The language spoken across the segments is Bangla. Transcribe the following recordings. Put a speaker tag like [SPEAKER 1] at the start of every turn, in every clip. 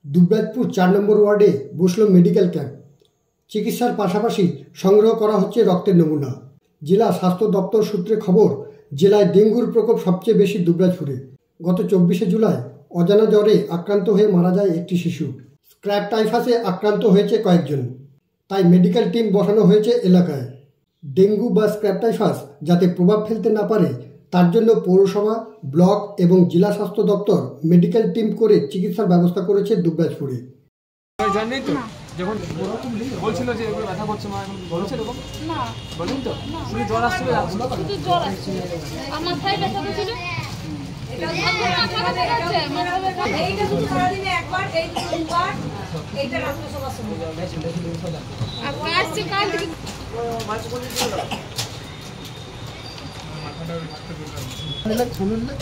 [SPEAKER 1] দুবরাজপুর ৪ নম্বর ওয়ার্ডে বসল মেডিকেল ক্যাম্প। চিকিৎসার পাশাপাশি সংগ্রহ করা হচ্ছে রক্তের নমুনা। জেলা স্বাস্থ্য দপ্তর সূত্রে খবর, জেলায় ডেঙ্গুর প্রকোপ সবচেয়ে বেশি দুবরাজপুরে। গত ২৪শে জুলাই অজানা জ্বরে আক্রান্ত হয়ে মারা যায় একটি শিশু। স্ক্র্যাব টাইফাসে আক্রান্ত হয়েছে কয়েকজন, তাই মেডিকেল টিম বসানো হয়েছে এলাকায়। ডেঙ্গু বা স্ক্র্যাব টাইফাস যাতে প্রভাব ফেলতে না পারে তার জন্য পৌরসভা, ব্লক এবং জেলা স্বাস্থ্য দপ্তর মেডিকেল টিম করে চিকিৎসার ব্যবস্থা করেছে দুবরাজপুরে।
[SPEAKER 2] যখন বলছিল যে এগুলো ব্যথা করছে মা, এখন বলছে এরকম না, বলেন তো শুধু জ্বর আসছে, শুধু জ্বর আসছে, আমার মাথায় ব্যথা করছিল, এটা মাথা ব্যথা করছে, মাথা ব্যথা এইটা শুধু সারাদিনে একবার, এই দুবার, এইটা রাত্রে সবার সময় আর কাছে কাল থেকে মাছ বলে দিল মাথাটা রাখতে বললাম নিলে শুনুন না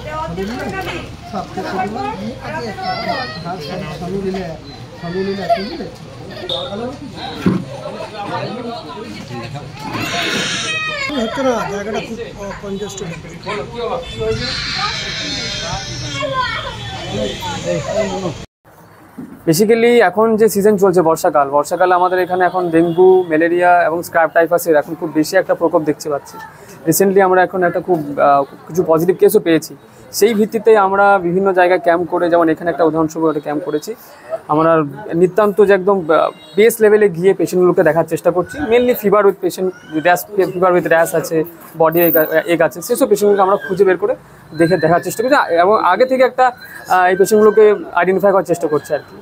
[SPEAKER 2] এটা অতি খারাপই সব কিছু আগে একটা শুনুন নিলে জায়গাটা খুব কনজেস্টেড।
[SPEAKER 3] বেসিক্যালি এখন যে সিজন চলছে বর্ষাকালে আমাদের এখানে এখন ডেঙ্গু, ম্যালেরিয়া এবং স্ক্র্যাব টাইফাসের এখন খুব বেশি একটা প্রকোপ দেখতে পাচ্ছি। রিসেন্টলি আমরা এখন একটা খুব কিছু পজিটিভ কেসও পেয়েছি। সেই ভিত্তিতে আমরা বিভিন্ন জায়গায় ক্যাম্প করে, যেমন এখানে একটা উদাহরণস্বরূপ একটা ক্যাম্প করেছি। আমরা নিতান্ত যে একদম বেস লেভেলে গিয়ে পেশেন্টগুলোকে দেখার চেষ্টা করছি। মেনলি ফিভার উইথ র্যাশ আছে, বডি এক আছে, সেসব পেশেন্টগুলোকে আমরা খুঁজে বের করে দেখার চেষ্টা করছি এবং আগে থেকে একটা এই পেশেন্টগুলোকে আইডেন্টিফাই করার চেষ্টা করছি আর কি।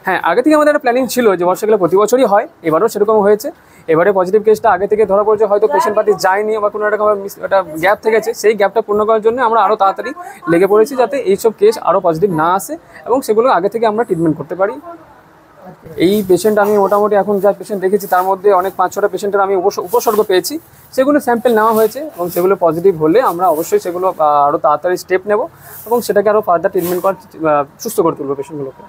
[SPEAKER 3] হ্যাঁ, আগে থেকে আমাদের একটা প্ল্যানিং ছিল যে বর্ষাকালে প্রতি বছরই হয়, এবারও সেরকম হয়েছে। এবারে পজিটিভ কেসটা আগে থেকে ধরা পড়েছে, হয়তো পেশেন্ট পার্টি যায়নি বা কোনো একটা গ্যাপ থেকেছে, সেই গ্যাপটা পূর্ণ করার জন্য আমরা আরও তাড়াতাড়ি লেগে পড়েছি যাতে এইসব কেস আরও পজিটিভ না আসে এবং সেগুলো আগে থেকে আমরা ট্রিটমেন্ট করতে পারি। এই পেশেন্ট আমি মোটামুটি এখন যা পেশেন্ট দেখেছি তার মধ্যে অনেক ৫-৬টা পেশেন্টের আমি উপসর্গ পেয়েছি, সেগুলো স্যাম্পেল নেওয়া হয়েছে এবং সেগুলো পজিটিভ হলে আমরা অবশ্যই সেগুলো আরও তাড়াতাড়ি স্টেপ নেব এবং সেটাকে আরও ফার্দার ট্রিটমেন্ট করার সুস্থ করে তুলবো পেশেন্টগুলোকে।